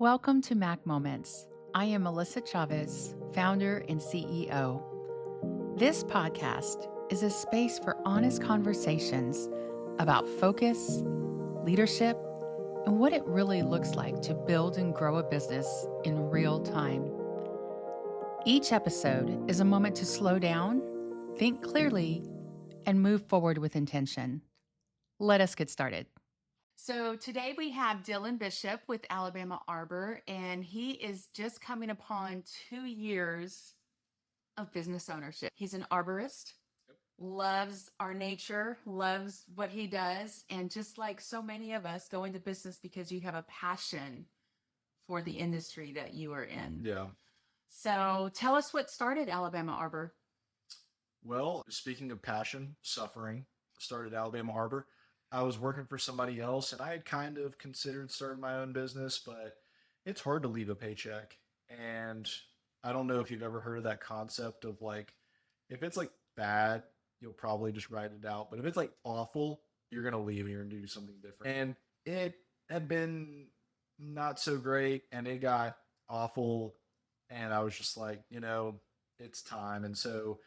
Welcome to Mac Moments. I am Melissa Chavez, founder and CEO. This podcast is a space for honest conversations about focus, leadership, and what it really looks like to build and grow a business in real time. Each episode is a moment to slow down, think clearly, and move forward with intention. Let us get started. So today we have Dylan Bishop with Alabama Arbor, and he is just coming upon 2 years of business ownership. He's an arborist, loves our nature, loves what he does, and just like so many of us, go into business because you have a passion for the industry that you are in. Yeah. So tell us what started Alabama Arbor. Well, speaking of passion, suffering, started Alabama Arbor. I was working for somebody else and I had kind of considered starting my own business, but it's hard to leave a paycheck. And I don't know if you've ever heard of that concept of like, if it's like bad, you'll probably just write it out. But if it's like awful, you're going to leave and you're going to do something different. And it had been not so great and it got awful. And I was just like, it's time. And so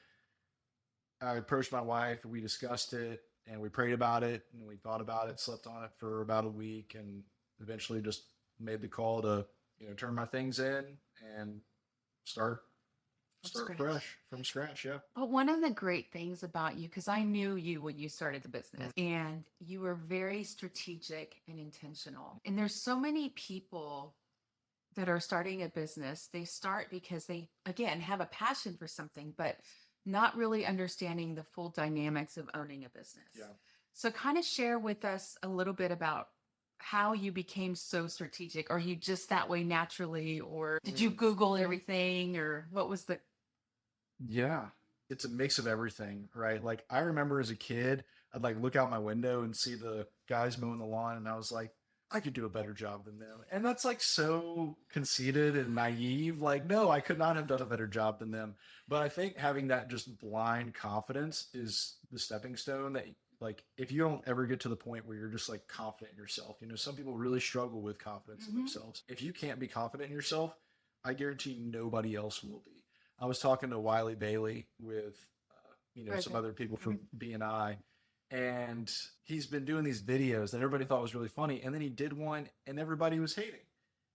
I approached my wife, we discussed it, and we prayed about it, and we thought about it, slept on it for about a week, and eventually just made the call to, turn my things in and start fresh from scratch. Yeah. But one of the great things about you, because I knew you when you started the business, and you were very strategic and intentional. And there's so many people that are starting a business. They start because they, again, have a passion for something, but not really understanding the full dynamics of owning a business. Yeah. So kind of share with us a little bit about how you became so strategic. Are you just that way naturally, or did you Google everything, or what was the... Yeah. It's a mix of everything, right? Like I remember as a kid, I'd like look out my window and see the guys mowing the lawn and I was like, I could do a better job than them. And that's like so conceited and naive. Like, no, I could not have done a better job than them. But I think having that just blind confidence is the stepping stone that, like, if you don't ever get to the point where you're just like confident in yourself, some people really struggle with confidence in themselves. If you can't be confident in yourself, I guarantee nobody else will be. I was talking to Wiley Bailey with, some other people from BNI, and he's been doing these videos that everybody thought was really funny. And then he did one and everybody was hating.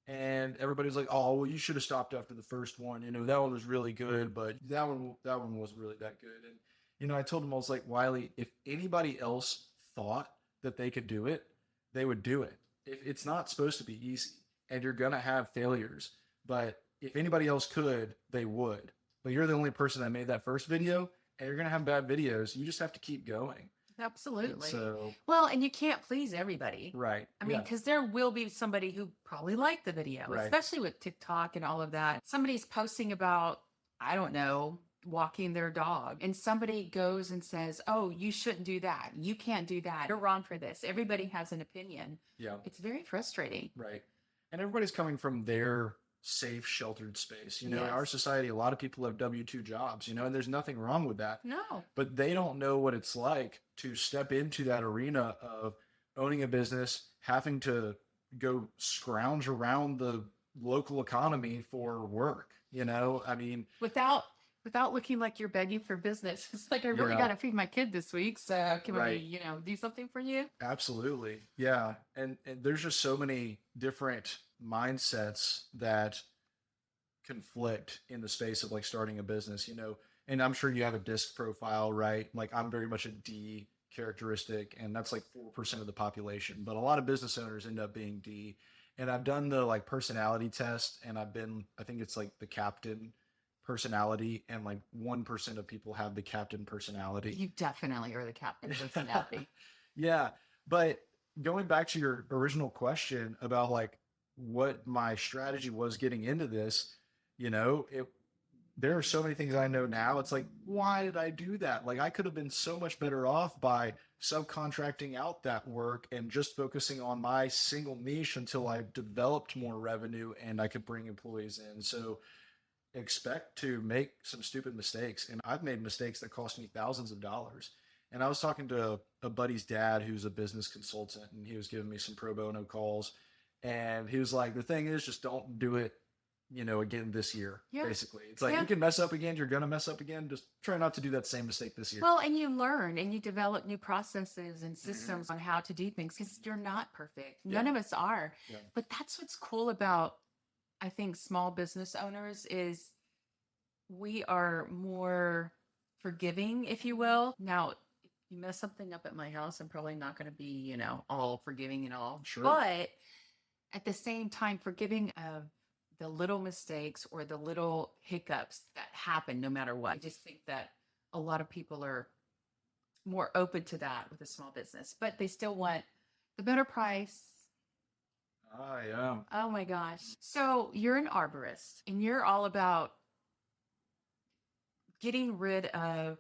And everybody was like, oh, well, you should have stopped after the first one. That one was really good, but that one wasn't really that good. And, I told him, I was like, Wiley, if anybody else thought that they could do it, they would do it. If it's not supposed to be easy and you're going to have failures, but if anybody else could, they would. But you're the only person that made that first video and you're going to have bad videos. You just have to keep going. Absolutely. So, well, and you can't please everybody. Right. I mean, because there will be somebody who probably liked the video, Right. especially with TikTok and all of that. Somebody's posting about, I don't know, walking their dog, and somebody goes and says, oh, you shouldn't do that. You can't do that. You're wrong for this. Everybody has an opinion. Yeah. It's very frustrating. Right. And everybody's coming from their safe, sheltered space. In Yes. our society, a lot of people have W-2 jobs, and there's nothing wrong with that. No. But they don't know what it's like to step into that arena of owning a business, having to go scrounge around the local economy for work. I mean, Without looking like you're begging for business. It's like, I really got to feed my kid this week. So can Right. we, do something for you? Absolutely. Yeah. And there's just so many different mindsets that conflict in the space of like starting a business, and I'm sure you have a DISC profile, right? Like I'm very much a D characteristic, and that's like 4% of the population, but a lot of business owners end up being D. And I've done the like personality test, and I think it's like the captain personality, and like 1% of people have the captain personality. You definitely are the captain personality. Yeah. But going back to your original question about like what my strategy was getting into this, there are so many things I know now. It's like, why did I do that? Like I could have been so much better off by subcontracting out that work and just focusing on my single niche until I developed more revenue and I could bring employees in. So expect to make some stupid mistakes. And I've made mistakes that cost me thousands of dollars. And I was talking to a buddy's dad who's a business consultant, and he was giving me some pro bono calls. And he was like, the thing is, just don't do it, again this year. Yeah. Basically, it's like Yeah. you can mess up again. You're gonna mess up again. Just try not to do that same mistake this year. Well, and you learn and you develop new processes and systems on how to do things because you're not perfect. None Yeah. of us are. Yeah. But that's what's cool about, I think, small business owners is we are more forgiving, if you will. Now, if you mess something up at my house, I'm probably not going to be, all forgiving and all. Sure. But at the same time, forgiving of the little mistakes or the little hiccups that happen no matter what. I just think that a lot of people are more open to that with a small business, but they still want the better price. I am. Oh my gosh. So you're an arborist and you're all about getting rid of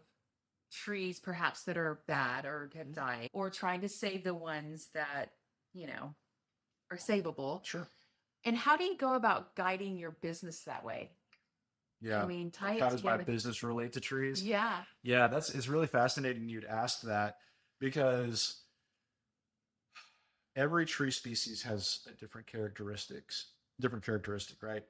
trees perhaps that are bad or have died, or trying to save the ones that, are savable. Sure. And how do you go about guiding your business that way? Yeah. I mean, tie How it does my together. business relate to trees? Yeah. Yeah, it's really fascinating you'd ask that because every tree species has a different characteristic, right?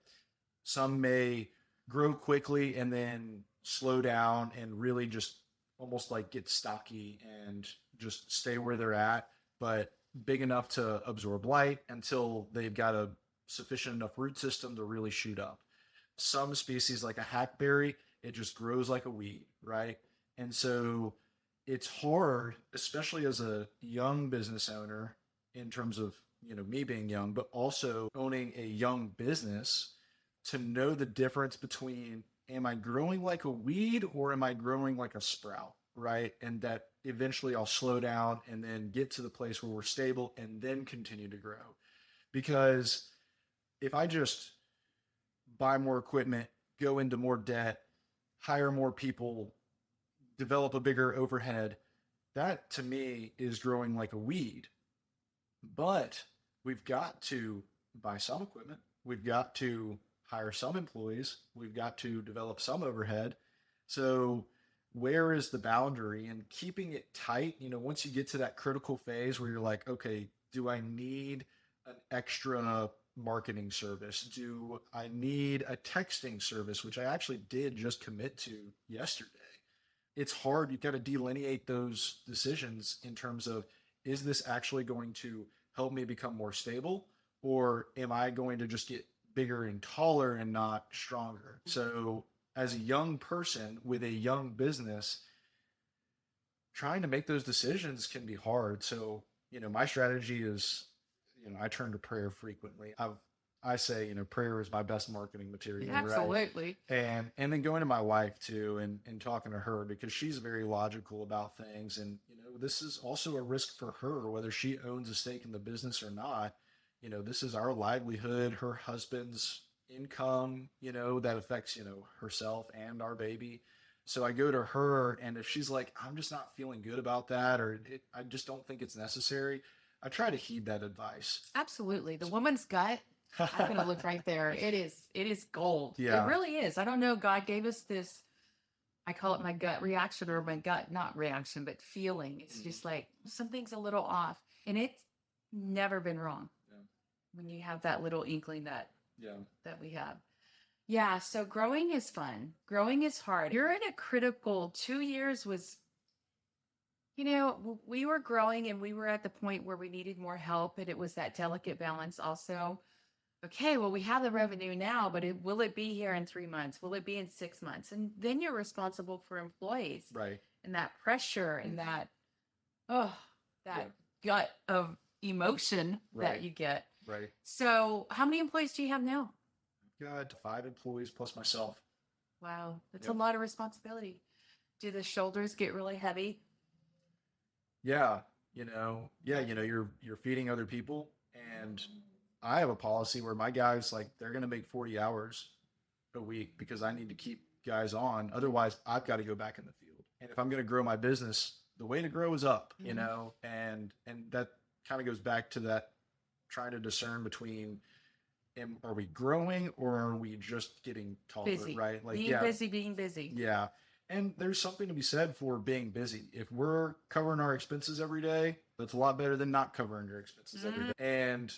Some may grow quickly and then slow down and really just almost like get stocky and just stay where they're at, but big enough to absorb light until they've got a sufficient enough root system to really shoot up. Some species, like a hackberry, it just grows like a weed, right? And so it's hard, especially as a young business owner, in terms of me being young, but also owning a young business, to know the difference between, am I growing like a weed or am I growing like a sprout, right? And that eventually I'll slow down and then get to the place where we're stable and then continue to grow. Because if I just buy more equipment, go into more debt, hire more people, develop a bigger overhead, that to me is growing like a weed. But we've got to buy some equipment. We've got to hire some employees. We've got to develop some overhead. So where is the boundary, and keeping it tight? Once you get to that critical phase where you're like, okay, do I need an extra marketing service? Do I need a texting service, which I actually did just commit to yesterday? It's hard. You've got to delineate those decisions in terms of, is this actually going to help me become more stable, or am I going to just get bigger and taller and not stronger? So as a young person with a young business, trying to make those decisions can be hard. So, my strategy is, I turn to prayer frequently. I say, prayer is my best marketing material. Absolutely. Right? And then going to my wife too, and talking to her, because she's very logical about things. And, this is also a risk for her, whether she owns a stake in the business or not. This is our livelihood, her husband's income, that affects, herself and our baby. So I go to her, and if she's like, I'm just not feeling good about that, or I just don't think it's necessary, I try to heed that advice. Absolutely. The woman's gut, I'm going to look right there. It is gold. Yeah. It really is. I don't know. God gave us this, I call it my gut reaction, or my gut, not reaction, but feeling. It's just like something's a little off, and it's never been wrong. Yeah. When you have that little inkling that we have. Yeah. So growing is fun. Growing is hard. You're in a critical 2 years was, we were growing and we were at the point where we needed more help, and it was that delicate balance also. Okay, well, we have the revenue now, but will it be here in 3 months? Will it be in 6 months? And then you're responsible for employees. Right. And that pressure and that gut of emotion that you get. Right. So how mmany employees do you have now? I've got 5 employees plus myself. Wow, that's a lot of responsibility. Do the shoulders get really heavy? Yeah. You're feeding other people, and I have a policy where my guys, like, they're going to make 40 hours a week because I need to keep guys on. Otherwise, I've got to go back in the field. And if I'm going to grow my business, the way to grow is up, and that kind of goes back to that, trying to discern between, are we growing or are we just getting taller, Busy. right? Like being busy. Yeah. And there's something to be said for being busy. If we're covering our expenses every day, that's a lot better than not covering your expenses every day. And,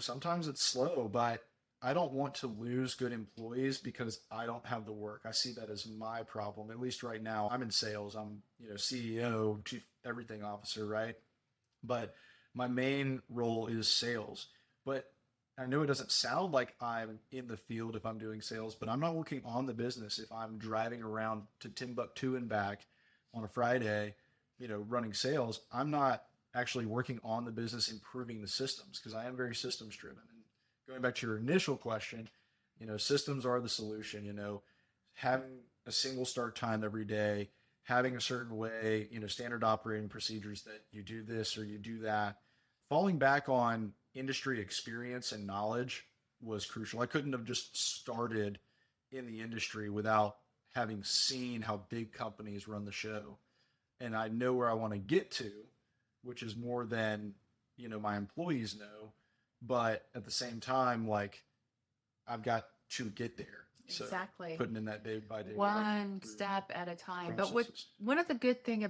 sometimes it's slow, but I don't want to lose good employees because I don't have the work. I see that as my problem. At least right now, I'm in sales. I'm, CEO, chief everything officer, right? But my main role is sales. But I know it doesn't sound like I'm in the field if I'm doing sales, but I'm not working on the business if I'm driving around to Timbuktu and back on a Friday, running sales. I'm not actually working on the business, improving the systems because I am very systems driven. And going back to your initial question, systems are the solution, having a single start time every day, having a certain way, standard operating procedures that you do this or you do that. Falling back on industry experience and knowledge was crucial. I couldn't have just started in the industry without having seen how big companies run the show. And I know where I want to get to, which is more than, my employees know. But at the same time, like I've got to get there. So Exactly. putting in that day by day, One step at a time. But processes. one of the good things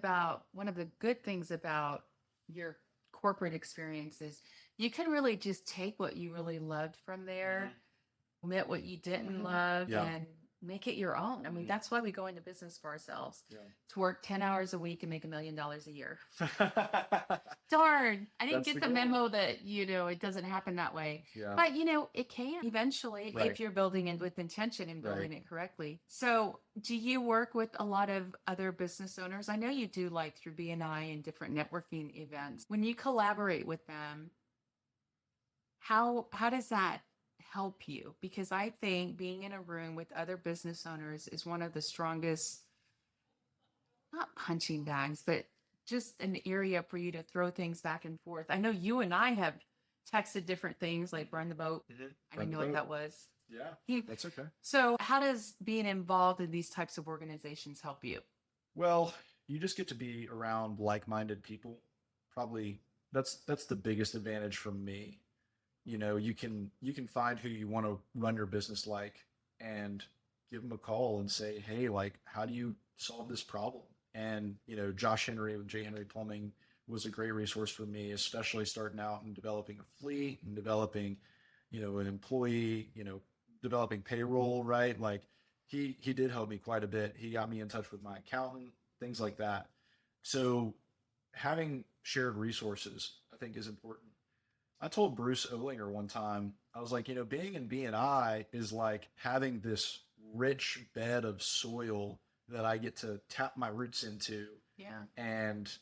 about your corporate experience is you can really just take what you really loved from there, omit what you didn't love, Yeah. and make it your own. I mean, that's why we go into business for ourselves. Yeah. To work 10 hours a week and make $1 million a year. Darn, I didn't That's get the the goal. memo that, it doesn't happen that way. Yeah. But, it can eventually Right. if you're building it with intention and building Right. it correctly. So do you work with a lot of other business owners? I know you do, like through BNI and different networking events. When you collaborate with them, how does that help you? Because I think being in a room with other business owners is one of the strongest, not punching bags, but just an area for you to throw things back and forth. I know you and I have texted different things like burn the boat. I didn't know what that was. Yeah, that's okay. So how does being involved in these types of organizations help you? Well, you just get to be around like-minded people. Probably that's the biggest advantage from me. You can find who you want to run your business like and give them a call and say, "Hey, like how do you solve this problem?" And, Josh Henry with J. Henry Plumbing was a great resource for me, especially starting out and developing a fleet and developing, an employee, developing payroll, right? Like he did help me quite a bit. He got me in touch with my accountant, things like that. So having shared resources, I think, is important. I told Bruce Olinger one time, I was like, being in BNI is like having this rich bed of soil that I get to tap my roots into Yeah. and,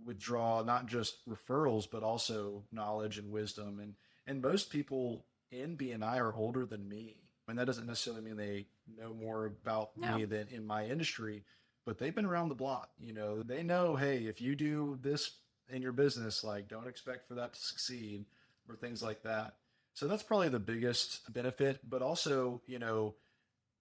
withdraw not just referrals, but also knowledge and wisdom. And most people in BNI are older than me. And that doesn't necessarily mean they know more about me than in my industry, but they've been around the block. They know, hey, if you do this in your business, like don't expect for that to succeed or things like that. So that's probably the biggest benefit. But also,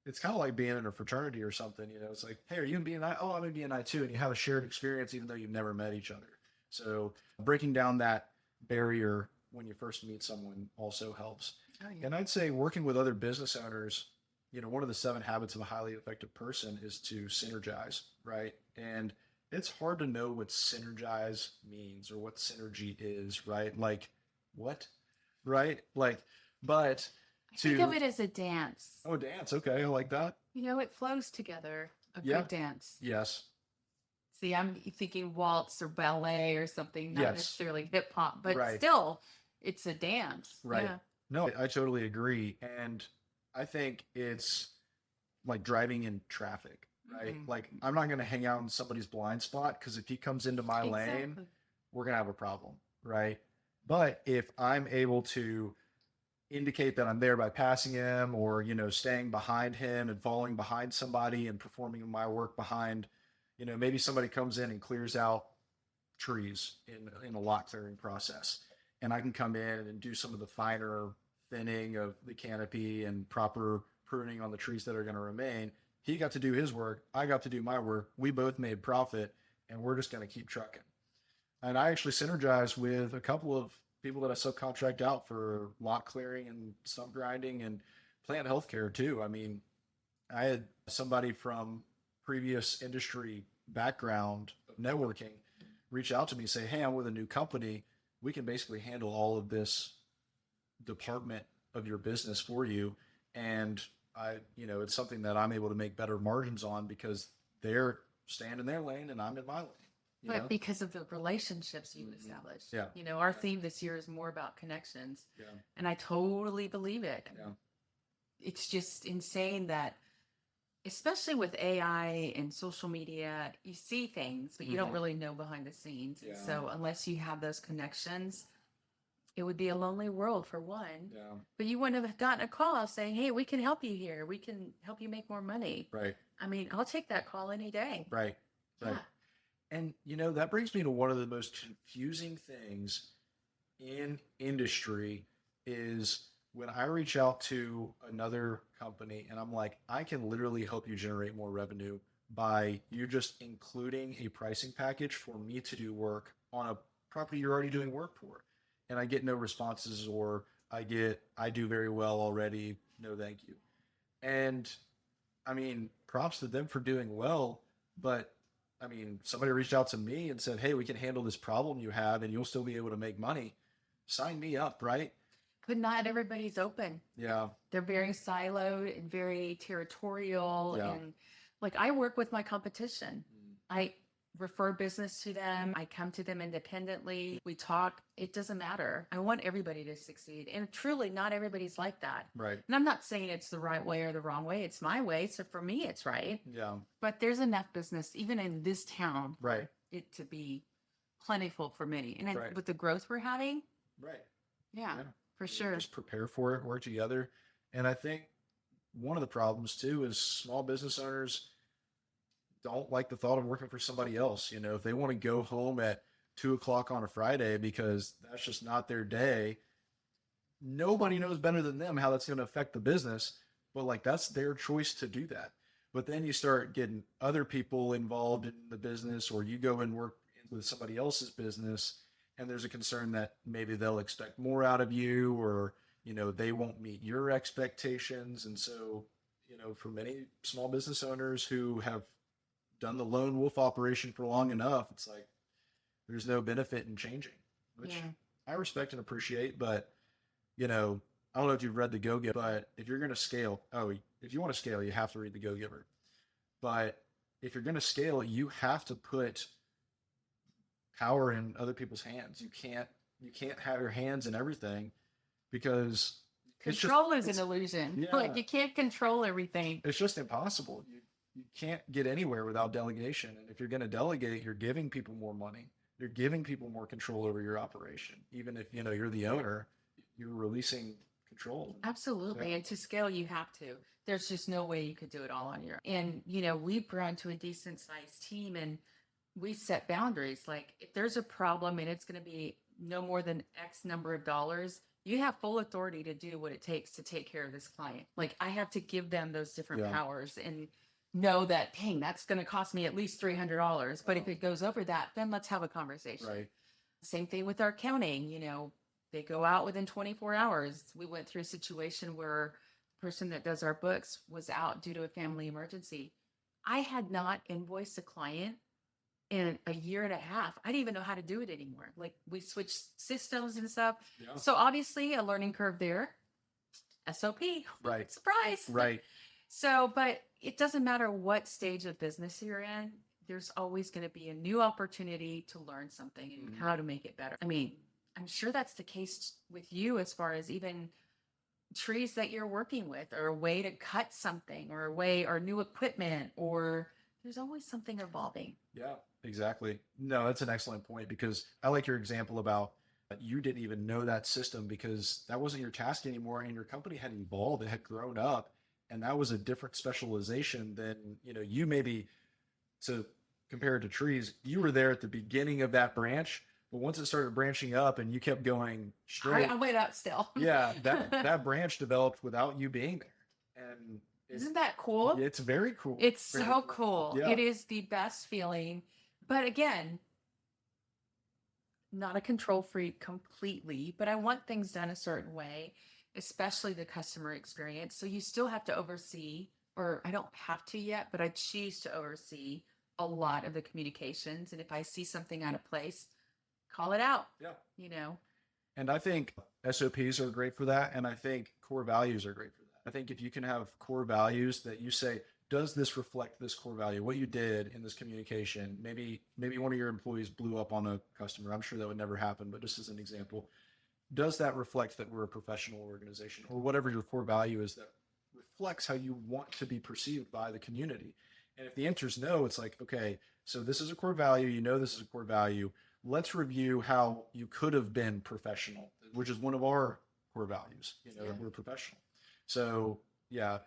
it's kind of like being in a fraternity or something. It's like, hey, are you in BNI? Oh, I'm in BNI too. And you have a shared experience, even though you've never met each other. So breaking down that barrier when you first meet someone also helps. Oh, yeah. And I'd say working with other business owners, one of the 7 habits of a highly effective person is to synergize, right? And it's hard to know what synergize means or what synergy is, right? Like what, right? Like, but Think of it as a dance. Oh, dance. Okay. I like that. It flows together. A Yeah. good dance. Yes. See, I'm thinking waltz or ballet or something, not Yes. necessarily hip hop, but Right. still, it's a dance. Right. Yeah. No, I totally agree. And I think it's like driving in traffic, right? Mhm. Like I'm not going to hang out in somebody's blind spot because if he comes into my lane, Exactly. we're going to have a problem, right? But if I'm able to indicate that I'm there by passing him or, staying behind him and falling behind somebody and performing my work behind, maybe somebody comes in and clears out trees in a lot clearing process. And I can come in and do some of the finer thinning of the canopy and proper pruning on the trees that are going to remain. He got to do his work. I got to do my work. We both made profit and we're just going to keep trucking. And I actually synergized with a couple of people that I subcontract out for lot clearing and stump grinding and plant healthcare too. I mean, I had somebody from previous industry background of networking reach out to me and say, hey, I'm with a new company. We can basically handle all of this department of your business for you. And it's something that I'm able to make better margins on because they're staying in their lane and I'm in my lane. But because of the relationships you've established. Yeah. Our theme this year is more about connections. Yeah. And I totally believe it. Yeah. It's just insane that, especially with AI and social media, you see things, but you don't really know behind the scenes. Yeah. So unless you have those connections, it would be a lonely world for one. Yeah. But you wouldn't have gotten a call saying, hey, we can help you here. We can help you make more money. Right. I mean, I'll take that call any day. Right. Right. Yeah. And, that brings me to one of the most confusing things in industry is when I reach out to another company and I'm like, I can literally help you generate more revenue by you just including a pricing package for me to do work on a property you're already doing work for. And I get no responses, or I do very well already. No, thank you. And I mean, props to them for doing well, but I mean, somebody reached out to me and said, hey, we can handle this problem you have and you'll still be able to make money. Sign me up, right? But not everybody's open. Yeah. They're very siloed and very territorial. Yeah. And like, I work with my competition. I refer business to them. I come to them independently. We talk. It doesn't matter. I want everybody to succeed. And truly, not everybody's like that. Right. And I'm not saying it's the right way or the wrong way. It's my way. So for me, it's right. Yeah. But there's enough business, even in this town, Right. for it to be plentiful for many. And Right. with the growth we're having, Right. yeah. For sure. Just prepare for it, work together. And I think one of the problems too is small business owners don't like the thought of working for somebody else. If they want to go home at 2:00 on a Friday because that's just not their day, nobody knows better than them how that's going to affect the business. But like, that's their choice to do that. But then you start getting other people involved in the business, or you go and work with somebody else's business, and there's a concern that maybe they'll expect more out of you, or, they won't meet your expectations. And so, for many small business owners who have done the lone wolf operation for long enough, it's like, there's no benefit in changing, which I respect and appreciate. But, I don't know if you've read The Go-Giver, but if you're going to scale, if you want to scale, you have to read The Go-Giver. But if you're going to scale, you have to put power in other people's hands. You can't have your hands in everything, because Control is an illusion. Yeah. Like, you can't control everything. It's just impossible. You can't get anywhere without delegation. And if you're going to delegate, you're giving people more money. You're giving people more control over your operation. Even if, you're the owner, you're releasing control. Absolutely. Yeah. And to scale, you have to. There's just no way you could do it all on your own. And, we've grown to a decent sized team, and we set boundaries. Like, if there's a problem and it's going to be no more than X number of dollars, you have full authority to do what it takes to take care of this client. Like, I have to give them those different powers and know that, dang, that's going to cost me at least $300. But if it goes over that, then let's have a conversation. Right. Same thing with our accounting. They go out within 24 hours. We went through a situation where the person that does our books was out due to a family emergency. I had not invoiced a client in a year and a half. I didn't even know how to do it anymore. Like, we switched systems and stuff. Yeah. So obviously a learning curve there. SOP. Right. Surprise. Right. So, but it doesn't matter what stage of business you're in. There's always going to be a new opportunity to learn something and how to make it better. I mean, I'm sure that's the case with you, as far as even trees that you're working with, or a way to cut something, or or new equipment, or there's always something evolving. Yeah, exactly. No, that's an excellent point, because I like your example about you didn't even know that system because that wasn't your task anymore, and your company had evolved, it had grown up, and that was a different specialization than, you maybe, to compare it to trees, you were there at the beginning of that branch, but once it started branching up and you kept going straight. I went up still. Yeah, that branch developed without you being there. And isn't that cool? It's very cool. It's very so cool. Yeah. It is the best feeling. But again, not a control freak completely, but I want things done a certain way, especially the customer experience. So you still have to oversee or I don't have to yet, but I choose to oversee a lot of the communications. And if I see something out of place, call it out, Yeah. you know? And I think SOPs are great for that. And I think core values are great for that. I think if you can have core values that you say, does this reflect this core value? What you did in this communication? Maybe one of your employees blew up on a customer. I'm sure that would never happen, but just as an example, does that reflect that we're a professional organization, or whatever your core value is that reflects how you want to be perceived by the community? And if the answer is no, it's like, okay, so this is a core value. You know, this is a core value. Let's review how you could have been professional, which is one of our core values, that we're professional. So yeah,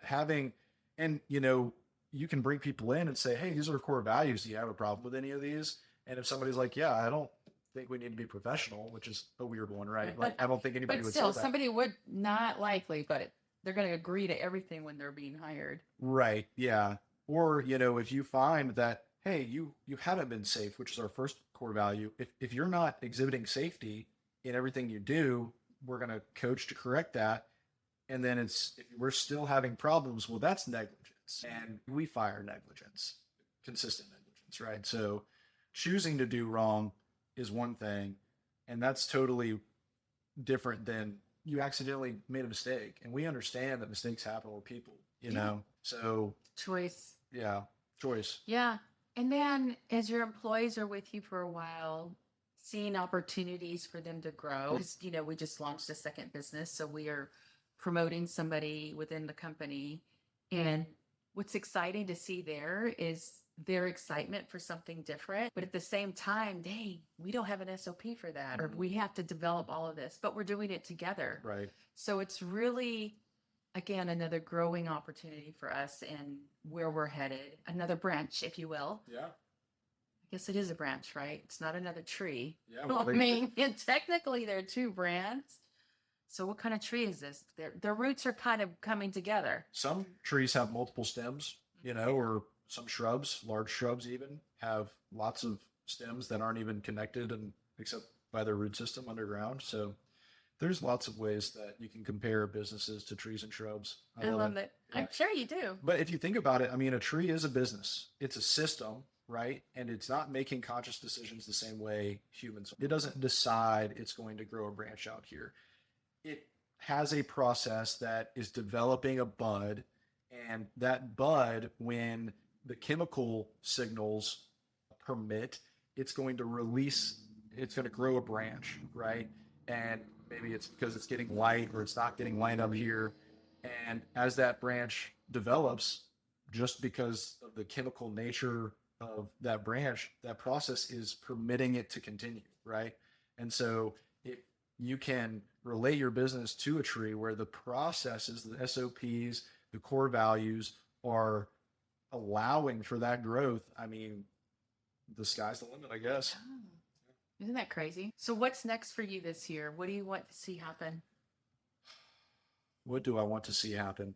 and you can bring people in and say, hey, these are core values. Do you have a problem with any of these? And if somebody's like, yeah, I don't think we need to be professional, which is a weird one, right? Like, I don't think anybody But would still, say that. somebody would not likely, but they're going to agree to everything when they're being hired. Right. Yeah. Or, if you find that, hey, you haven't been safe, which is our first core value. If you're not exhibiting safety in everything you do, we're going to coach to correct that. And then if we're still having problems, well, that's negligence. And we fire negligence, consistent negligence, right? So choosing to do wrong is one thing, and that's totally different than you accidentally made a mistake. And we understand that mistakes happen with people, So Choice. yeah, choice. Yeah. And then as your employees are with you for a while, seeing opportunities for them to grow. Because, we just launched a second business. So we are promoting somebody within the company. And what's exciting to see there is their excitement for something different. But at the same time, we don't have an SOP for that, or we have to develop all of this, but we're doing it together. Right. So it's really, again, another growing opportunity for us and where we're headed. Another branch, if you will. Yeah. I guess it is a branch, right? It's not another tree. Yeah. Well, I mean, technically they're two brands. So what kind of tree is this? Their roots are kind of coming together. Some trees have multiple stems, or some shrubs, large shrubs even, have lots of stems that aren't even connected and except by their root system underground. So there's lots of ways that you can compare businesses to trees and shrubs. I love it. Yeah. I'm sure you do. But if you think about it, I mean, a tree is a business. It's a system, right? And it's not making conscious decisions the same way humans. It doesn't decide it's going to grow a branch out here. It has a process that is developing a bud, and that bud, when the chemical signals permit, it's going to grow a branch, right? And maybe it's because it's getting light or it's not getting light up here. And as that branch develops, just because of the chemical nature of that branch, that process is permitting it to continue, right? And so you can relate your business to a tree where the processes, the SOPs, the core values are allowing for that growth. I mean, the sky's the limit, I guess. Oh, isn't that crazy? So what's next for you this year? What do you want to see happen? What do I want to see happen?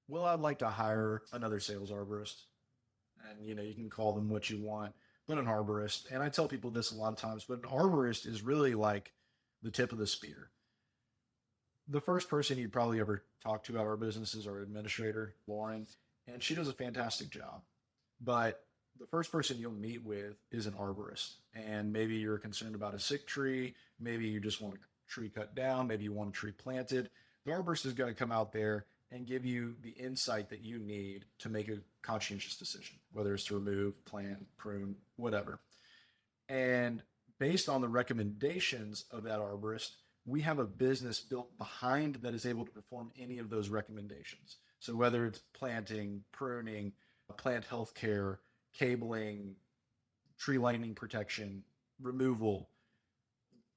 Well, I'd like to hire another sales arborist. And, you can call them what you want, but an arborist. And I tell people this a lot of times, but an arborist is really like the tip of the spear. The first person you'd probably ever talk to about our business is our administrator, Lauren, and she does a fantastic job. But the first person you'll meet with is an arborist. And maybe you're concerned about a sick tree. Maybe you just want a tree cut down. Maybe you want a tree planted. The arborist is going to come out there and give you the insight that you need to make a conscientious decision, whether it's to remove, plant, prune, whatever. And based on the recommendations of that arborist, we have a business built behind that is able to perform any of those recommendations. So whether it's planting, pruning, plant health care, cabling, tree lightning protection, removal,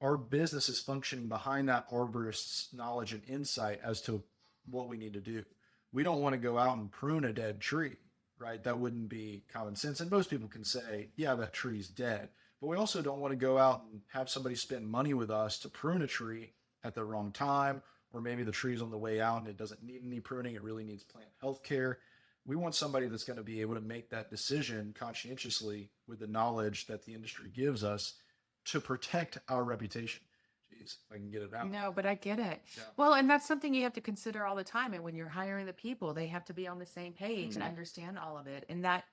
our business is functioning behind that arborist's knowledge and insight as to what we need to do. We don't want to go out and prune a dead tree, right? That wouldn't be common sense. And most people can say, yeah, that tree's dead. But we also don't want to go out and have somebody spend money with us to prune a tree at the wrong time, or maybe the tree's on the way out and it doesn't need any pruning. It really needs plant health care. We want somebody that's going to be able to make that decision conscientiously with the knowledge that the industry gives us to protect our reputation. babies if I can get it out. No, but I get it. Yeah. Well, and that's something you have to consider all the time. And when you're hiring the people, they have to be on the same page and understand all of it. And that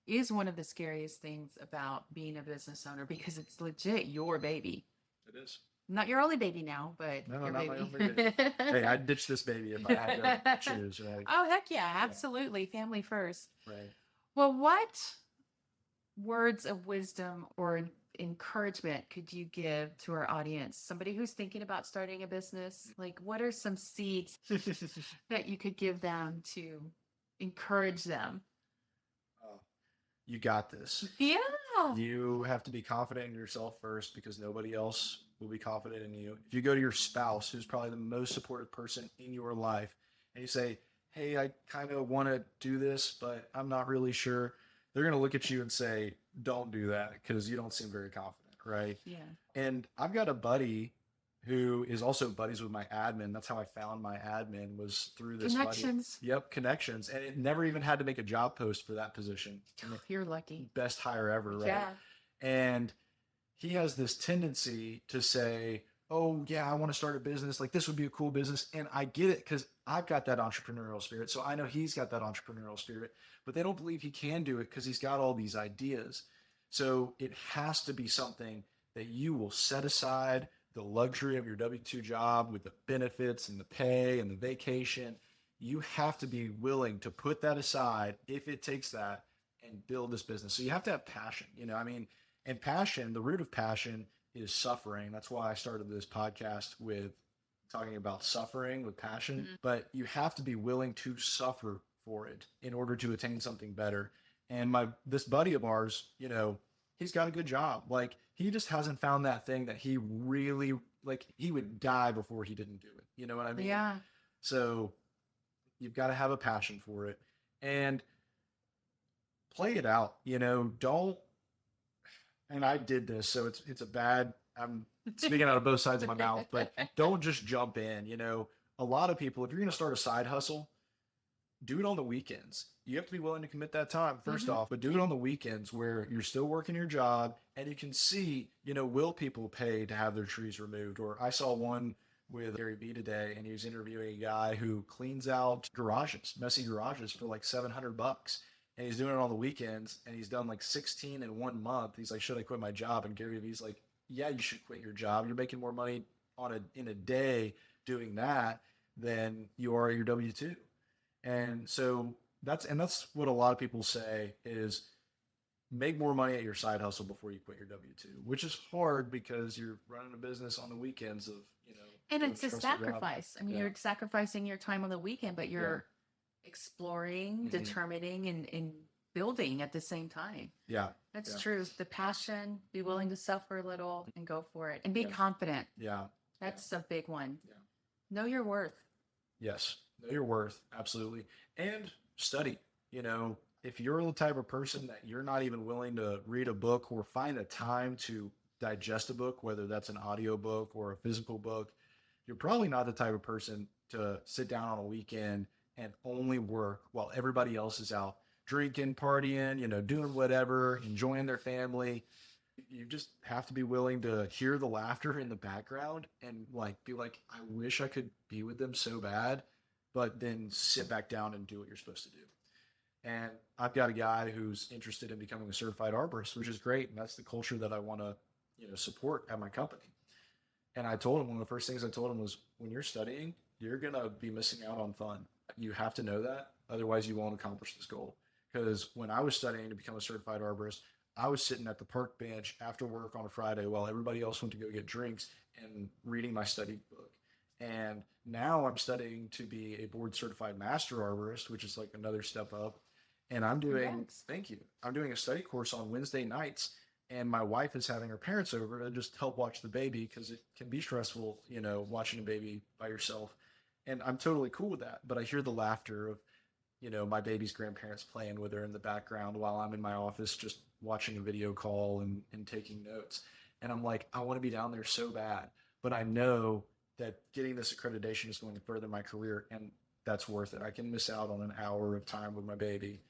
is one of the scariest things about being a business owner because it's legit your baby. It is. Not your only baby now, but No, your not baby. my only baby. Hey, I'd ditch this baby if I had to choose, right? Oh, heck yeah, absolutely. Family first. Right. Well, what words of wisdom or encouragement could you give to our audience? Somebody who's thinking about starting a business, like what are some seeds that you could give them to encourage them? Oh, you got this. Yeah. You have to be confident in yourself first because nobody else will be confident in you. If you go to your spouse, who's probably the most supportive person in your life, and you say, hey, I kind of want to do this, but I'm not really sure, they're going to look at you and say, don't do that because you don't seem very confident, right? Yeah. And I've got a buddy who is also buddies with my admin. That's how I found my admin, was through this Connections. buddy. Yep, connections. And it never even had to make a job post for that position. You're lucky. Best hire ever, right? Yeah. And he has this tendency to say, oh, yeah, I want to start a business. Like, this would be a cool business. And I get it because I've got that entrepreneurial spirit. So I know he's got that entrepreneurial spirit, but they don't believe he can do it because he's got all these ideas. So it has to be something that you will set aside the luxury of your W-2 job with the benefits and the pay and the vacation. You have to be willing to put that aside if it takes that and build this business. So you have to have passion, I mean, and passion, the root of passion is suffering. That's why I started this podcast with talking about suffering with passion, but you have to be willing to suffer for it in order to attain something better. And this buddy of ours, he's got a good job. Like, he just hasn't found that thing that he really, like, he would die before he didn't do it. You know what I mean? Yeah. So you've got to have a passion for it and play it out, don't, and I did this, so it's a bad, I'm speaking out of both sides of my mouth, but don't just jump in. A lot of people, if you're going to start a side hustle, do it on the weekends. You have to be willing to commit that time first off, but do it on the weekends where you're still working your job and you can see, will people pay to have their trees removed? Or I saw one with Gary Vee today, and he was interviewing a guy who cleans out garages, messy garages, for like $700. And he's doing it on the weekends, and he's done like 16 in 1 month. He's like, should I quit my job? And Gary Vee's like, yeah, you should quit your job. You're making more money in a day doing that than you are at your W-2. And so that's what a lot of people say is make more money at your side hustle before you quit your W-2, which is hard because you're running a business on the weekends of, and it's a sacrifice. I mean, you're sacrificing your time on the weekend, but you're exploring, determining, and building at the same time. Yeah. That's true. The passion, be willing to suffer a little and go for it and be confident. Yeah. That's a big one. Yeah. Know your worth. Yes. Know your worth. Absolutely. And study. If you're the type of person that you're not even willing to read a book or find a time to digest a book, whether that's an audio book or a physical book, you're probably not the type of person to sit down on a weekend and only work while everybody else is out drinking, partying, doing whatever, enjoying their family. You just have to be willing to hear the laughter in the background and be like, I wish I could be with them so bad, but then sit back down and do what you're supposed to do. And I've got a guy who's interested in becoming a certified arborist, which is great. And that's the culture that I want to, support at my company. And I told him, one of the first things I told him was, when you're studying, you're going to be missing out on fun. You have to know that. Otherwise, you won't accomplish this goal. Because when I was studying to become a certified arborist, I was sitting at the park bench after work on a Friday while everybody else went to go get drinks and reading my study book. And now I'm studying to be a board certified master arborist, which is like another step up. And I'm doing, thank you, I'm doing a study course on Wednesday nights. And my wife is having her parents over to just help watch the baby because it can be stressful, watching a baby by yourself. And I'm totally cool with that. But I hear the laughter of, my baby's grandparents playing with her in the background while I'm in my office just watching a video call and taking notes. And I'm like, I want to be down there so bad. But I know that getting this accreditation is going to further my career, and that's worth it. I can miss out on an hour of time with my baby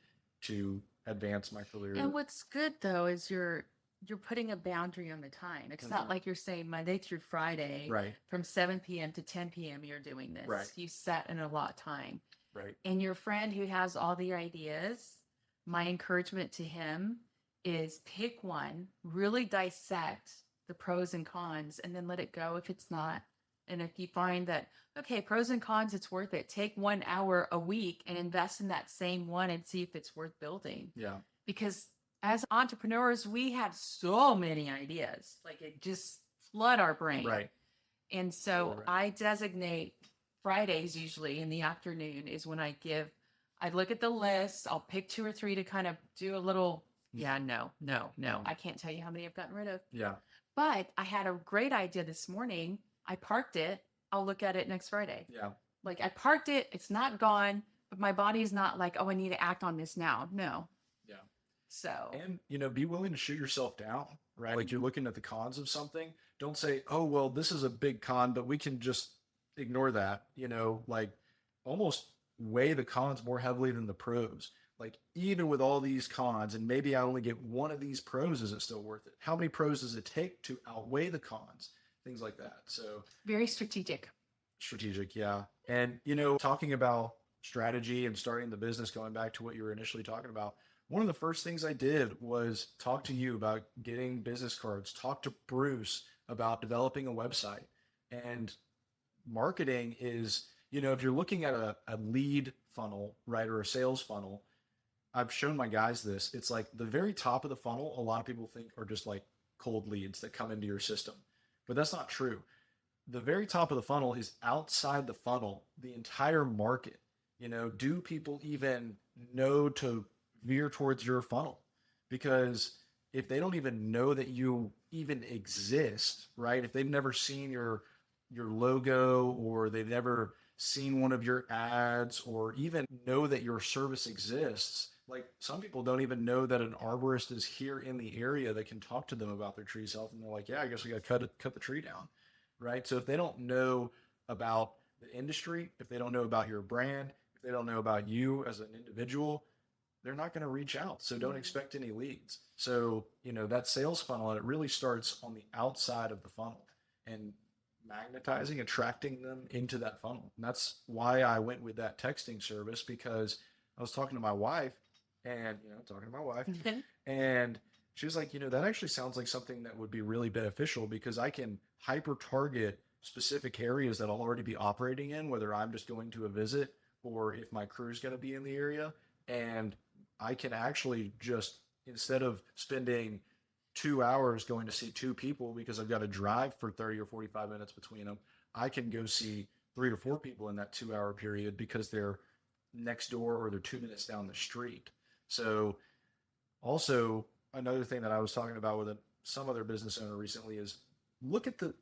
to advance my career. And what's good, though, is you're you're putting a boundary on the time. It's Mhm. not like you're saying Monday through Friday Right. from 7 p.m. to 10 p.m. you're doing this. Right. You set an allot time. Right. And your friend who has all the ideas, my encouragement to him is pick one, really dissect the pros and cons, and then let it go if it's not. And if you find that, okay, pros and cons, it's worth it. Take 1 hour a week and invest in that same one and see if it's worth building. Yeah. Because as entrepreneurs, we have so many ideas. Like it just flood our brain. Right. And so Right. I designate Fridays usually in the afternoon is when I look at the list. I'll pick 2 or 3 to kind of do a little, no. I can't tell you how many I've gotten rid of. Yeah. But I had a great idea this morning. I parked it. I'll look at it next Friday. Yeah. Like I parked it. It's not gone, but my body's not like, oh, I need to act on this now. No. Yeah. So, And, be willing to shoot yourself down, right? Like you're looking at the cons of something. Don't say, oh, well, this is a big con, but we can just ignore that, like almost weigh the cons more heavily than the pros. Like even with all these cons, and maybe I only get one of these pros, is it still worth it? How many pros does it take to outweigh the cons? Things like that. So very strategic. Yeah. And, talking about strategy and starting the business, going back to what you were initially talking about, one of the first things I did was talk to you about getting business cards, talk to Bruce about developing a website. And marketing is, if you're looking at a lead funnel, right, or a sales funnel, I've shown my guys this. It's like the very top of the funnel, a lot of people think are just like cold leads that come into your system. But that's not true. The very top of the funnel is outside the funnel, the entire market. Do people even know to veer towards your funnel? Because if they don't even know that you even exist, right? If they've never seen your logo, or they've never seen one of your ads, or even know that your service exists, like some people don't even know that an arborist is here in the area that can talk to them about their tree's health. And they're like, yeah, I guess we got to cut the tree down, right? So if they don't know about the industry, if they don't know about your brand, if they don't know about you as an individual, they're not going to reach out. So don't expect any leads. So, that sales funnel, and it really starts on the outside of the funnel and magnetizing, attracting them into that funnel. And that's why I went with that texting service, because I was talking to my wife and, and she was like, that actually sounds like something that would be really beneficial, because I can hyper target specific areas that I'll already be operating in, whether I'm just going to a visit or if my crew is going to be in the area. And I can actually just, instead of spending 2 hours going to see 2 people because I've got to drive for 30 or 45 minutes between them, I can go see 3 or 4 people in that 2-hour period because they're next door or they're 2 minutes down the street. So also another thing that I was talking about with some other business owner recently is look at the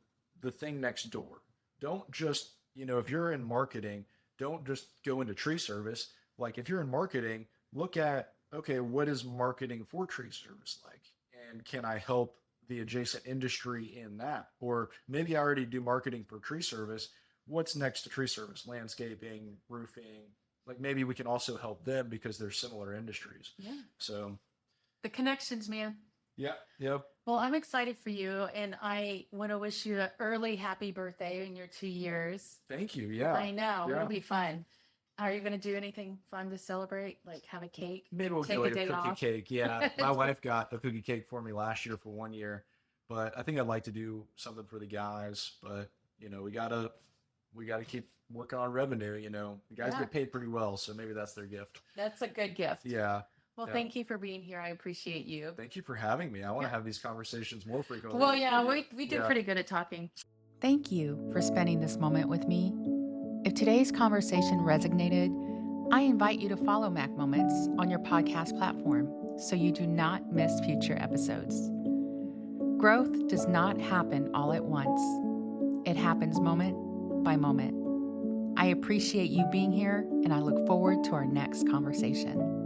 thing next door. Don't just, if you're in marketing, don't just go into tree service. Like if you're in marketing, look at, okay, what is marketing for tree service like? And can I help the adjacent industry in that? Or maybe I already do marketing for tree service. What's next to tree service? Landscaping, roofing. Like maybe we can also help them because they're similar industries. Yeah. So the connections, man. Yeah. Yep. Well, I'm excited for you, and I want to wish you an early happy birthday in your 2 years. Thank you. Yeah. I know. Yeah. It'll be fun. Are you going to do anything fun to celebrate? Like have a cake? Maybe we'll Take get like a day a cookie off? cake. Yeah. My wife got a cookie cake for me last year for 1 year, but I think I'd like to do something for the guys. But we gotta keep working on revenue. The guys get paid pretty well, so maybe that's their gift. That's a good gift. Yeah. Well, Yeah. thank you for being here. I appreciate you. Thank you for having me. I want to have these conversations more frequently. Well, yeah, we did pretty good at talking. Thank you for spending this moment with me. If today's conversation resonated, I invite you to follow Mac Moments on your podcast platform so you do not miss future episodes. Growth does not happen all at once. It happens moment by moment. I appreciate you being here, and I look forward to our next conversation.